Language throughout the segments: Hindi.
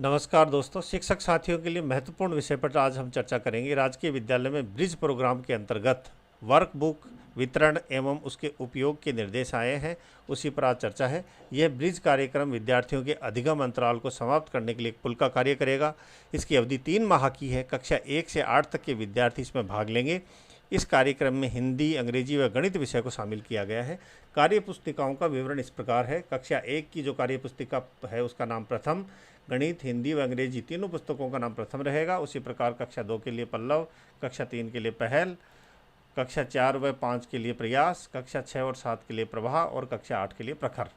नमस्कार दोस्तों, शिक्षक साथियों के लिए महत्वपूर्ण विषय पर आज हम चर्चा करेंगे। राजकीय विद्यालय में ब्रिज प्रोग्राम के अंतर्गत वर्क बुक वितरण एवं उसके उपयोग के निर्देश आए हैं, उसी पर आज चर्चा है। यह ब्रिज कार्यक्रम विद्यार्थियों के अधिगम अंतराल को समाप्त करने के लिए एक पुल का कार्य करेगा। इसकी अवधि 3 माह की है। कक्षा 1 से 8 तक के विद्यार्थी इसमें भाग लेंगे। इस कार्यक्रम में हिंदी, अंग्रेजी व गणित विषय को शामिल किया गया है। कार्य पुस्तिकाओं का विवरण इस प्रकार है। कक्षा 1 की जो कार्य पुस्तिका है उसका नाम प्रथम, गणित, हिंदी व अंग्रेजी तीनों पुस्तकों का नाम प्रथम रहेगा। उसी प्रकार कक्षा 2 के लिए पल्लव, कक्षा 3 के लिए पहल, कक्षा 4 व 5 के लिए प्रयास, कक्षा 6 और 7 के लिए प्रवाह और कक्षा 8 के लिए प्रखर।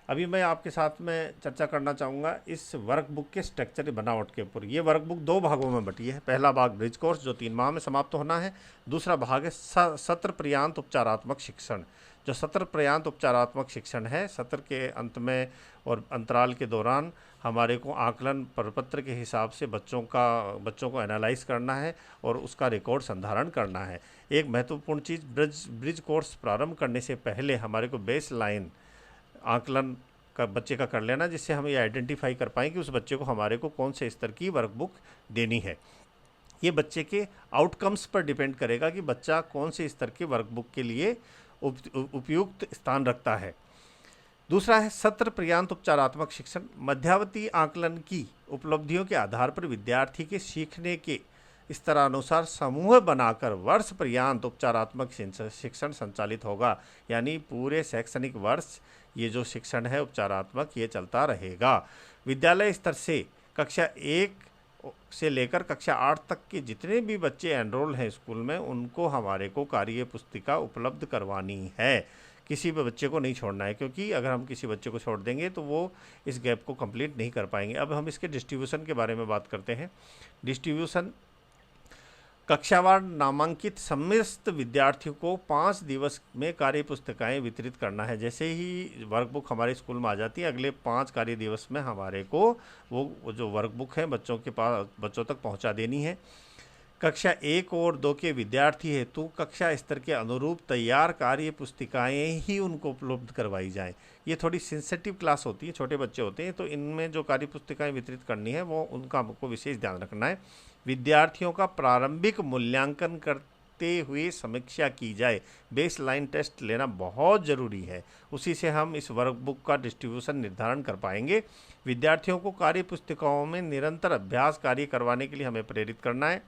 अभी मैं आपके साथ में चर्चा करना चाहूँगा इस वर्कबुक के स्ट्रक्चर बनावट के ऊपर। ये वर्कबुक 2 भागों में बटी है। पहला भाग ब्रिज कोर्स जो 3 माह में समाप्त होना है। दूसरा भाग है सत्र पर्यांत उपचारात्मक शिक्षण। जो सत्र पर्यांत उपचारात्मक शिक्षण है, सत्र के अंत में और अंतराल के दौरान हमारे को आकलन प्रपत्र के हिसाब से बच्चों को एनालाइज करना है और उसका रिकॉर्ड संधारण करना है। एक महत्वपूर्ण चीज़, ब्रिज कोर्स प्रारंभ करने से पहले हमारे को बेस लाइन आकलन का बच्चे का कर लेना, जिससे हम ये आइडेंटिफाई कर पाएँ कि उस बच्चे को हमारे को कौन से स्तर की वर्कबुक देनी है। ये बच्चे के आउटकम्स पर डिपेंड करेगा कि बच्चा कौन से स्तर के वर्कबुक के लिए उपयुक्त स्थान रखता है। दूसरा है सत्र पर्यांत उपचारात्मक शिक्षण। मध्यावधि आकलन की उपलब्धियों के आधार पर विद्यार्थी के सीखने के स्तरानुसार समूह बनाकर वर्ष पर्यांत उपचारात्मक शिक्षण संचालित होगा। यानी पूरे शैक्षणिक वर्ष ये जो शिक्षण है उपचारात्मक ये चलता रहेगा। विद्यालय स्तर से कक्षा 1 से लेकर कक्षा 8 तक के जितने भी बच्चे एनरोल हैं स्कूल में, उनको हमारे को कार्य पुस्तिका उपलब्ध करवानी है। किसी भी बच्चे को नहीं छोड़ना है, क्योंकि अगर हम किसी बच्चे को छोड़ देंगे तो वो इस गैप को कंप्लीट नहीं कर पाएंगे। अब हम इसके डिस्ट्रीब्यूशन के बारे में बात करते हैं। डिस्ट्रीब्यूशन, कक्षावार नामांकित समस्त विद्यार्थियों को 5 दिवस में कार्य पुस्तिकाएँ वितरित करना है। जैसे ही वर्कबुक हमारे स्कूल में आ जाती है, अगले 5 कार्य दिवस में हमारे को वो जो वर्कबुक है बच्चों तक पहुंचा देनी है। कक्षा 1 और 2 के विद्यार्थी हेतु कक्षा स्तर के अनुरूप तैयार कार्य पुस्तिकाएँ ही उनको उपलब्ध करवाई जाएँ। ये थोड़ी सेंसिटिव क्लास होती है, छोटे बच्चे होते हैं, तो इनमें जो कार्य पुस्तिकाएँ वितरित करनी है वो उनका हमको विशेष ध्यान रखना है। विद्यार्थियों का प्रारंभिक मूल्यांकन करते हुए समीक्षा की जाए। बेस लाइन टेस्ट लेना बहुत ज़रूरी है, उसी से हम इस वर्कबुक का डिस्ट्रीब्यूशन निर्धारण कर पाएंगे। विद्यार्थियों को कार्य पुस्तिकाओं में निरंतर अभ्यास कार्य करवाने के लिए हमें प्रेरित करना है।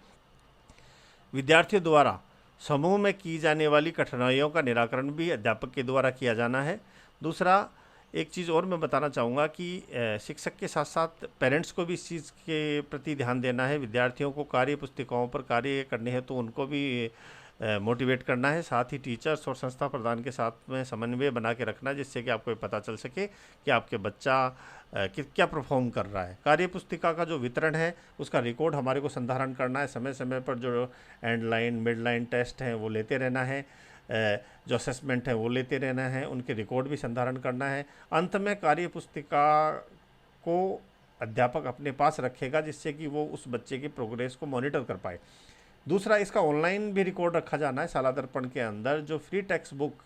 विद्यार्थियों द्वारा समूह में की जाने वाली कठिनाइयों का निराकरण भी अध्यापक के द्वारा किया जाना है। दूसरा, एक चीज़ और मैं बताना चाहूँगा कि शिक्षक के साथ साथ पेरेंट्स को भी इस चीज़ के प्रति ध्यान देना है। विद्यार्थियों को कार्य पुस्तिकाओं पर कार्य करने हैं तो उनको भी मोटिवेट करना है। साथ ही टीचर्स और संस्था प्रधान के साथ में समन्वय बना के रखना, जिससे कि आपको पता चल सके कि आपके बच्चा क्या परफॉर्म कर रहा है। कार्य पुस्तिका का जो वितरण है उसका रिकॉर्ड हमारे को संधारण करना है। समय समय पर जो end line, mid line test हैं वो लेते रहना है, जो असेसमेंट है वो लेते रहना है, उनके रिकॉर्ड भी संधारण करना है। अंत में कार्य पुस्तिका को अध्यापक अपने पास रखेगा, जिससे कि वो उस बच्चे की प्रोग्रेस को मॉनिटर कर पाए। दूसरा, इसका ऑनलाइन भी रिकॉर्ड रखा जाना है। शाला दर्पण के अंदर जो फ्री टेक्स्ट बुक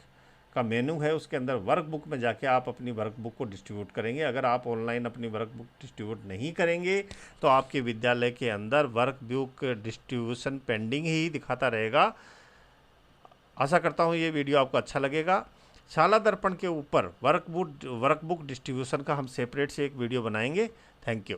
का मेनू है उसके अंदर वर्कबुक में जाके आप अपनी वर्कबुक को डिस्ट्रीब्यूट करेंगे। अगर आप ऑनलाइन अपनी वर्कबुक डिस्ट्रीब्यूट नहीं करेंगे तो आपके विद्यालय के अंदर वर्कबुक डिस्ट्रीब्यूशन पेंडिंग ही दिखाता रहेगा। आशा करता हूँ ये वीडियो आपको अच्छा लगेगा। शाला दर्पण के ऊपर वर्कबुक डिस्ट्रीब्यूशन का हम सेपरेट से एक वीडियो बनाएंगे। Thank you.